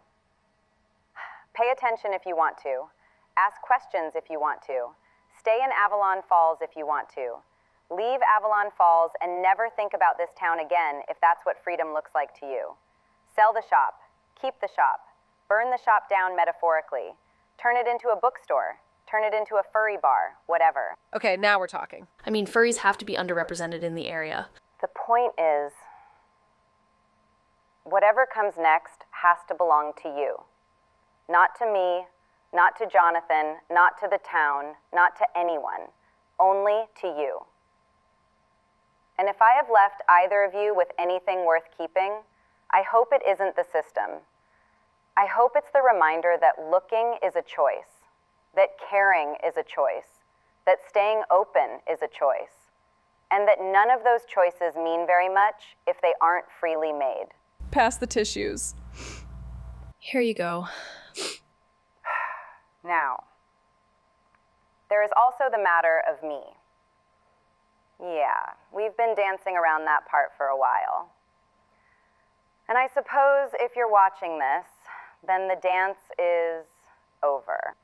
Pay attention if you want to. Ask questions if you want to. Stay in Avalon Falls if you want to. Leave Avalon Falls and never think about this town again if that's what freedom looks like to you. Sell the shop. Keep the shop. Burn the shop down metaphorically. Turn it into a bookstore. Turn it into a furry bar. Whatever. Okay, now we're talking. I mean, furries have to be underrepresented in the area. The point is, whatever comes next has to belong to you. Not to me, not to Jonathan, not to the town, not to anyone. Only to you. And if I have left either of you with anything worth keeping, I hope it isn't the system. I hope it's the reminder that looking is a choice, that caring is a choice, that staying open is a choice, and that none of those choices mean very much if they aren't freely made. Pass the tissues. Here you go. Now, there is also the matter of me. Yeah, we've been dancing around that part for a while. And I suppose if you're watching this, then the dance is over.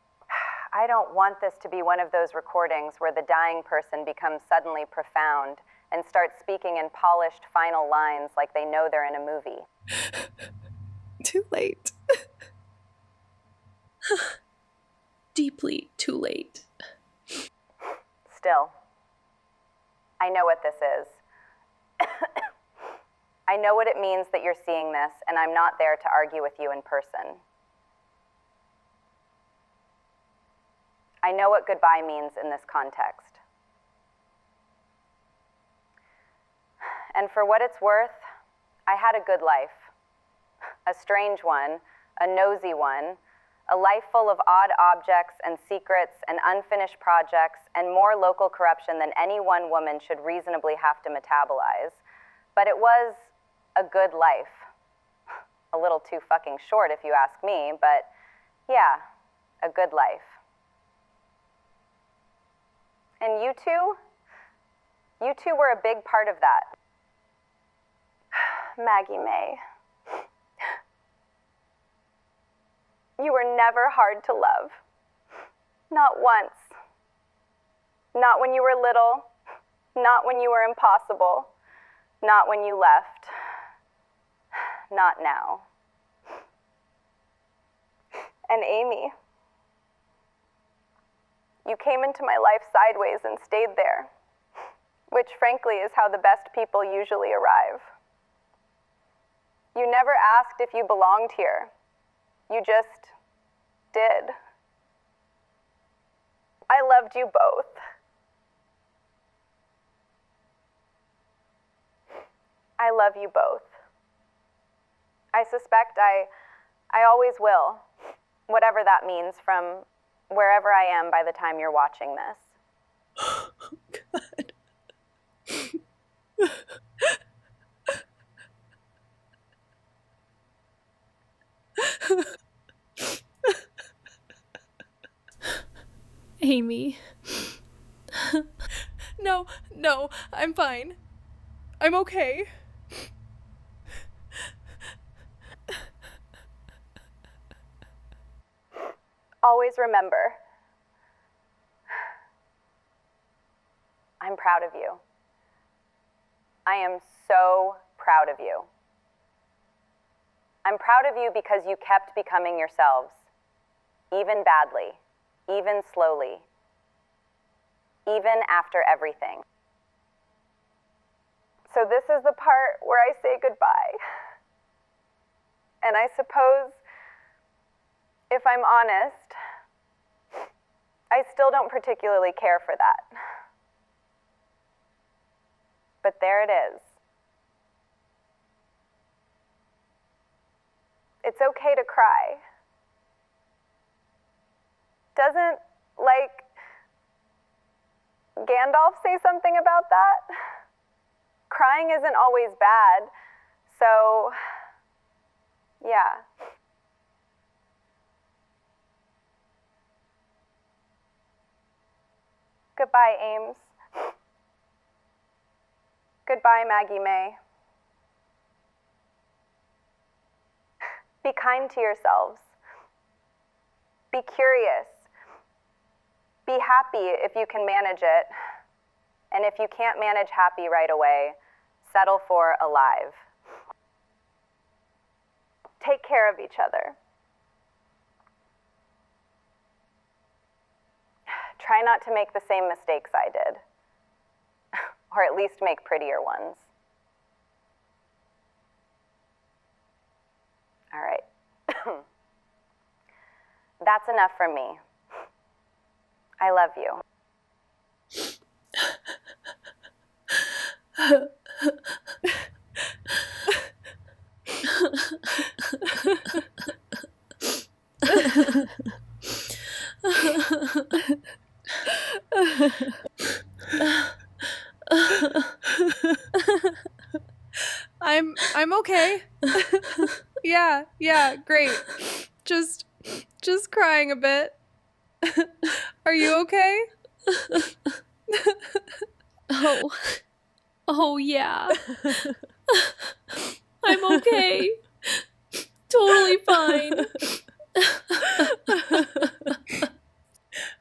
I don't want this to be one of those recordings where the dying person becomes suddenly profound and starts speaking in polished final lines like they know they're in a movie. Too late. Deeply too late. Still, I know what this is. I know what it means that you're seeing this, and I'm not there to argue with you in person. I know what goodbye means in this context. And for what it's worth, I had a good life. A strange one, a nosy one, a life full of odd objects and secrets and unfinished projects and more local corruption than any one woman should reasonably have to metabolize. But it was a good life. A little too fucking short if you ask me, but yeah, a good life. And you two were a big part of that. Maggie May. You were never hard to love. Not once. Not when you were little. Not when you were impossible. Not when you left. Not now. And Amy, you came into my life sideways and stayed there, which frankly is how the best people usually arrive. You never asked if you belonged here. You just did. I loved you both. I love you both. I suspect I always will, whatever that means from wherever I am by the time you're watching this. Oh, God. Amy. No, I'm fine. I'm okay. Always remember, I'm proud of you. I am so proud of you. I'm proud of you because you kept becoming yourselves, even badly, even slowly, even after everything. So this is the part where I say goodbye. And I suppose, if I'm honest, I still don't particularly care for that. But there it is. It's okay to cry. Doesn't, like, Gandalf say something about that? Crying isn't always bad, so, yeah. Goodbye, Ames. Goodbye, Maggie May. Be kind to yourselves. Be curious. Be happy if you can manage it. And if you can't manage happy right away, settle for alive. Take care of each other. Try not to make the same mistakes I did. Or at least make prettier ones. All right. That's enough from me. I love you. I'm okay. Yeah, great. Just crying a bit. Are you okay? Oh yeah. I'm okay. Totally fine.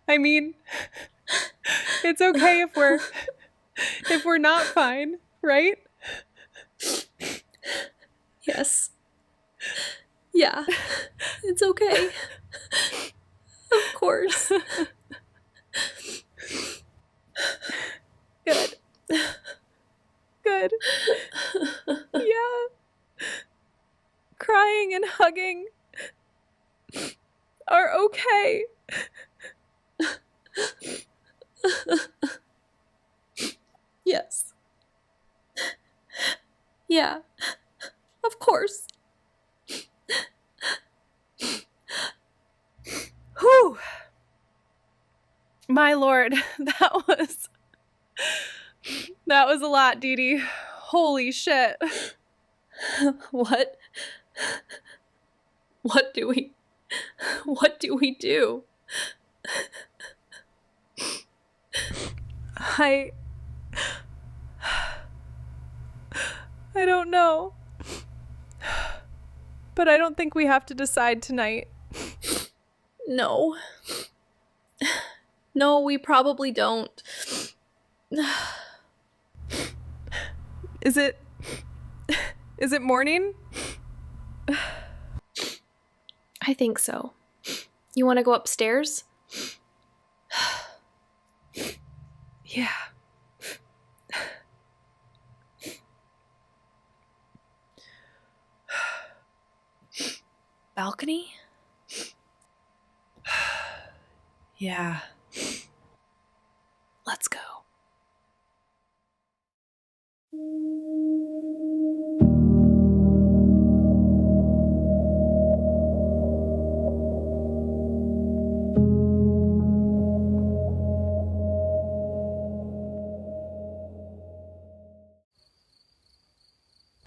I mean, it's okay if we're not fine, right? Yes. Yeah. It's okay. Of course. Good. Yeah. Crying and hugging are okay. Yes. Yeah. Of course. Whew. My lord, that was a lot, Dee Dee. Holy shit. What? What do we do? I don't know. But I don't think we have to decide tonight. No. No, we probably don't. Is it morning? I think so. You want to go upstairs? Yeah. Balcony? Yeah. Let's go.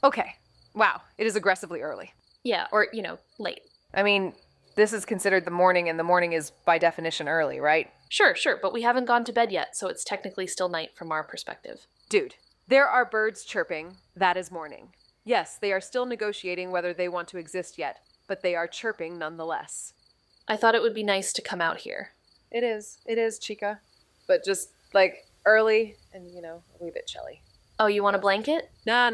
Okay. Wow, it is aggressively early. Yeah, or, late. I mean, this is considered the morning, and the morning is by definition early, right? Sure, but we haven't gone to bed yet, so it's technically still night from our perspective. Dude, there are birds chirping. That is morning. Yes, they are still negotiating whether they want to exist yet, but they are chirping nonetheless. I thought it would be nice to come out here. It is, Chica. But just, early and, a wee bit chilly. Oh, you want a blanket? Nah.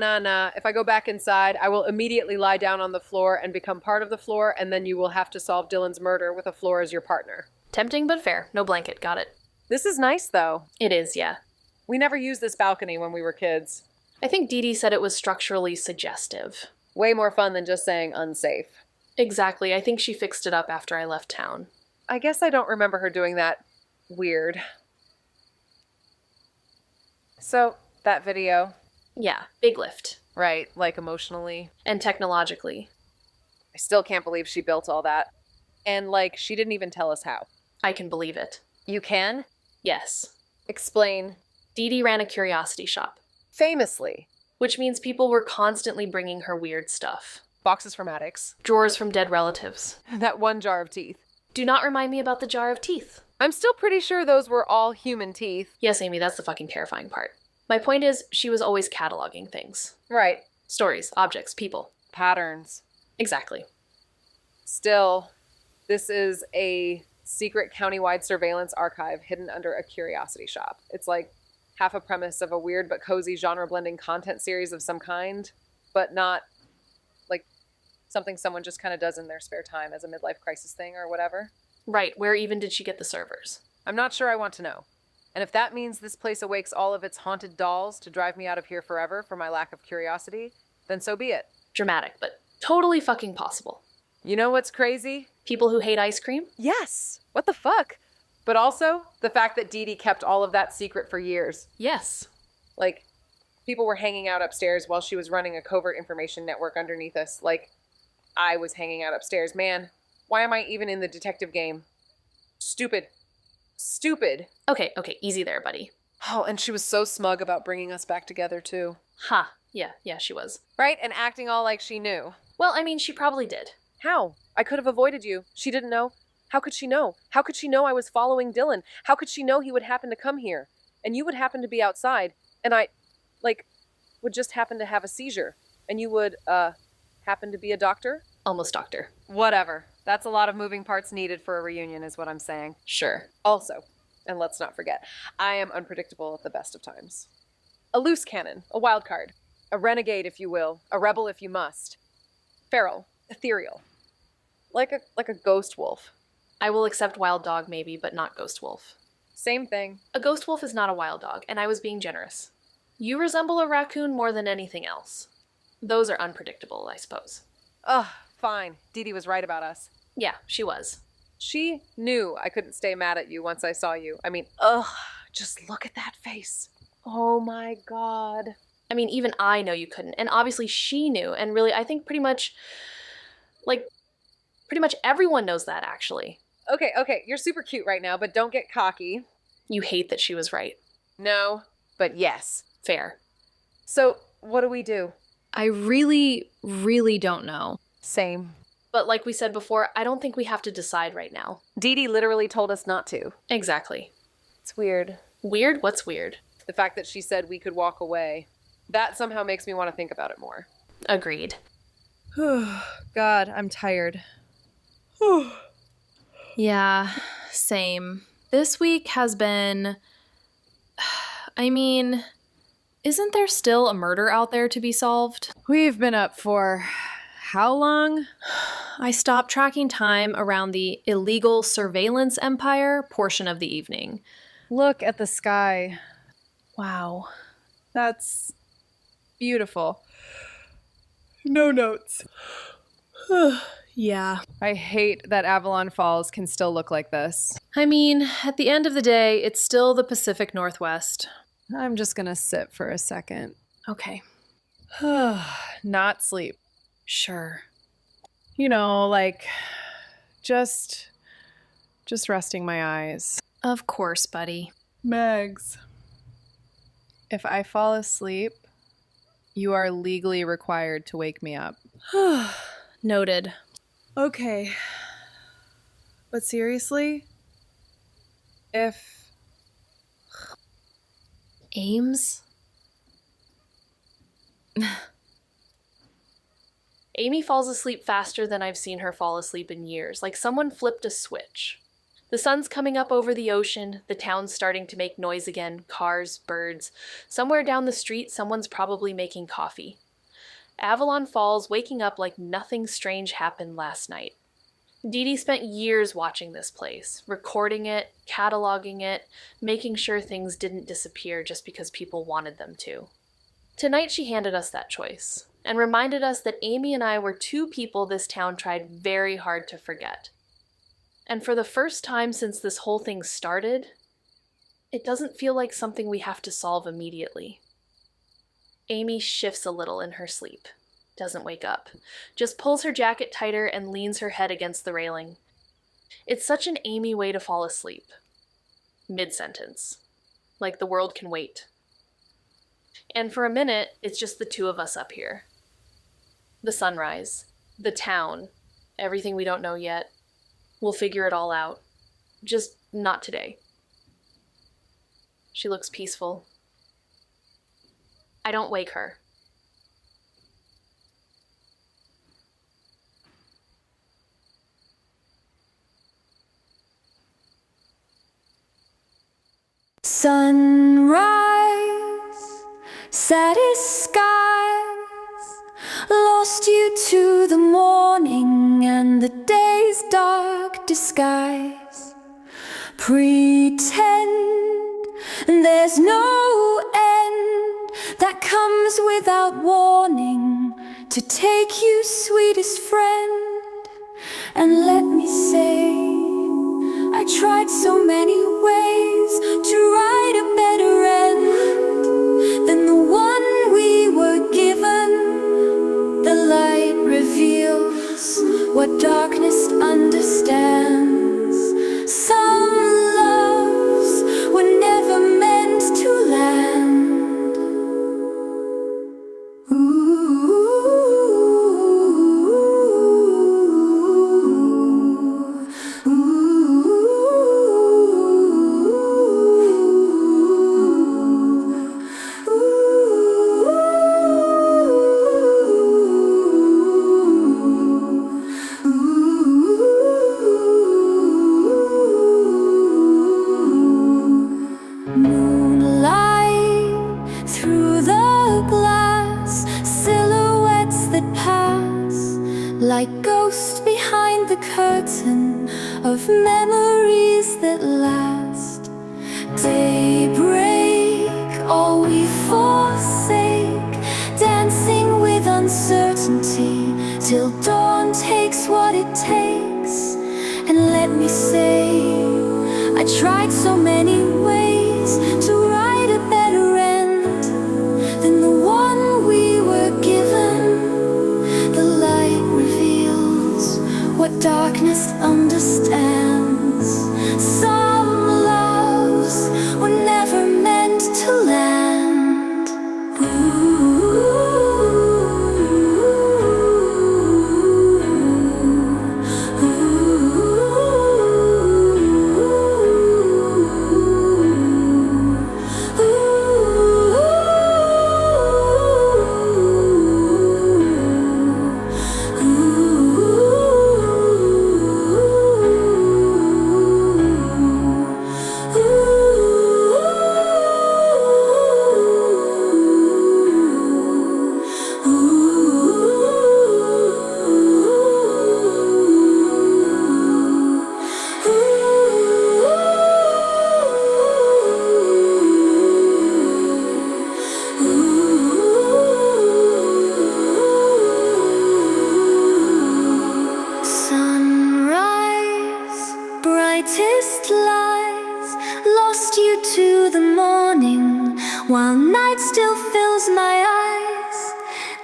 If I go back inside, I will immediately lie down on the floor and become part of the floor, and then you will have to solve Dylan's murder with a floor as your partner. Tempting but fair. No blanket. Got it. This is nice, though. It is, yeah. We never used this balcony when we were kids. I think Dee Dee said it was structurally suggestive. Way more fun than just saying unsafe. Exactly. I think she fixed it up after I left town. I guess I don't remember her doing that. Weird. So, that video. Yeah, big lift. Right, emotionally. And technologically. I still can't believe she built all that. And, she didn't even tell us how. I can believe it. You can? Yes. Explain. Dee Dee ran a curiosity shop. Famously. Which means people were constantly bringing her weird stuff. Boxes from attics. Drawers from dead relatives. That one jar of teeth. Do not remind me about the jar of teeth. I'm still pretty sure those were all human teeth. Yes, Amy, that's the fucking terrifying part. My point is, she was always cataloging things. Right. Stories, objects, people. Patterns. Exactly. Still, this is a secret countywide surveillance archive hidden under a curiosity shop. It's half a premise of a weird but cozy genre-blending content series of some kind, but not something someone just kind of does in their spare time as a midlife crisis thing or whatever. Right, where even did she get the servers? I'm not sure I want to know. And if that means this place awakes all of its haunted dolls to drive me out of here forever for my lack of curiosity, then so be it. Dramatic, but totally fucking possible. You know what's crazy? People who hate ice cream? Yes! What the fuck? But also, the fact that Dee Dee kept all of that secret for years. Yes. People were hanging out upstairs while she was running a covert information network underneath us. I was hanging out upstairs. Man, why am I even in the detective game? Stupid. Okay, easy there, buddy. Oh, and she was so smug about bringing us back together, too. Ha. Yeah, she was. Right? And acting all like she knew. Well, I mean, she probably did. How? I could have avoided you. She didn't know. How could she know? How could she know I was following Dylan? How could she know he would happen to come here? And you would happen to be outside, and I, would just happen to have a seizure. And you would, happen to be a doctor? Almost doctor. Whatever. That's a lot of moving parts needed for a reunion, is what I'm saying. Sure. Also, and let's not forget, I am unpredictable at the best of times. A loose cannon, a wild card, a renegade, if you will, a rebel if you must. Feral, ethereal. Like a ghost wolf. I will accept wild dog maybe, but not ghost wolf. Same thing. A ghost wolf is not a wild dog, and I was being generous. You resemble a raccoon more than anything else. Those are unpredictable, I suppose. Ugh, fine. Dee Dee was right about us. Yeah, she was. She knew I couldn't stay mad at you once I saw you. I mean, ugh, just look at that face. Oh my God. I mean, even I know you couldn't, and obviously she knew, and really, I think pretty much everyone knows that, actually. Okay, you're super cute right now, but don't get cocky. You hate that she was right. No, but yes. Fair. So, what do we do? I really, really don't know. Same. But like we said before, I don't think we have to decide right now. Dee Dee literally told us not to. Exactly. It's weird. Weird? What's weird? The fact that she said we could walk away. That somehow makes me want to think about it more. Agreed. God, I'm tired. Yeah, same. This week has been... I mean, isn't there still a murder out there to be solved? We've been up for how long? I stopped tracking time around the illegal surveillance empire portion of the evening. Look at the sky. Wow. That's beautiful. No notes. Yeah. I hate that Avalon Falls can still look like this. I mean, at the end of the day, it's still the Pacific Northwest. I'm just gonna sit for a second. Okay. Not sleep. Sure. You know, like, just resting my eyes. Of course, buddy. Megs, if I fall asleep, you are legally required to wake me up. Noted. Okay. But seriously, if... Ames? Amy falls asleep faster than I've seen her fall asleep in years, like someone flipped a switch. The sun's coming up over the ocean, the town's starting to make noise again, cars, birds. Somewhere down the street, someone's probably making coffee. Avalon Falls waking up like nothing strange happened last night. Dee Dee spent years watching this place, recording it, cataloging it, making sure things didn't disappear just because people wanted them to. Tonight she handed us that choice, and reminded us that Amy and I were two people this town tried very hard to forget. And for the first time since this whole thing started, it doesn't feel like something we have to solve immediately. Amy shifts a little in her sleep, doesn't wake up, just pulls her jacket tighter and leans her head against the railing. It's such an Amy way to fall asleep. Mid-sentence. Like the world can wait. And for a minute, it's just the two of us up here. The sunrise, the town, everything we don't know yet. We'll figure it all out. Just not today. She looks peaceful. I don't wake her. Sunrise, saddest skies, lost you to the morning and the day's dark disguise. Pretend there's no end that comes without warning to take you, sweetest friend. And let me say, I tried so many ways to write a better end than the one we were given. The light reveals what darkness understands. Some loves were never meant to land. Moonlight through the glass, silhouettes that pass like ghosts behind the curtain of memories that last. Daybreak, all we forsake, dancing with uncertainty till dawn takes what it takes. And let let me say, I tried so many ways to write a better end than the one we were given. The light reveals what darkness understands. Some loves were never meant to land. Sunrise, brightest lies, lost you to the morning, while night still fills my eyes.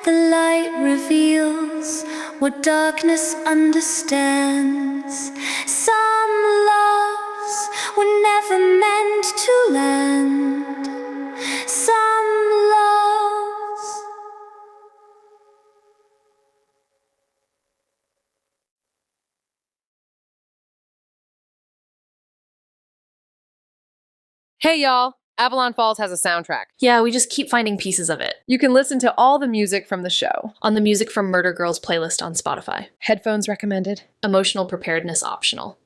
The light reveals what darkness understands. Some loves were never meant to land. Some loves. Hey y'all, Avalon Falls has a soundtrack. Yeah, we just keep finding pieces of it. You can listen to all the music from the show. On the Music from Murder Girls playlist on Spotify. Headphones recommended. Emotional preparedness optional.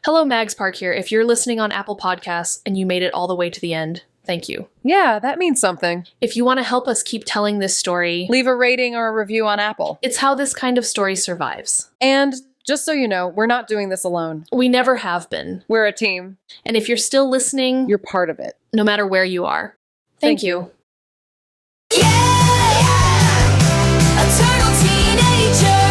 Hello, Mags Park here. If you're listening on Apple Podcasts and you made it all the way to the end, thank you. Yeah, that means something. If you want to help us keep telling this story, Leave a rating or a review on Apple. it's how this kind of story survives. And just so you know, we're not doing this alone. We never have been. We're a team. And if you're still listening, You're part of it. no matter where you are, thank you. Eternal teenager.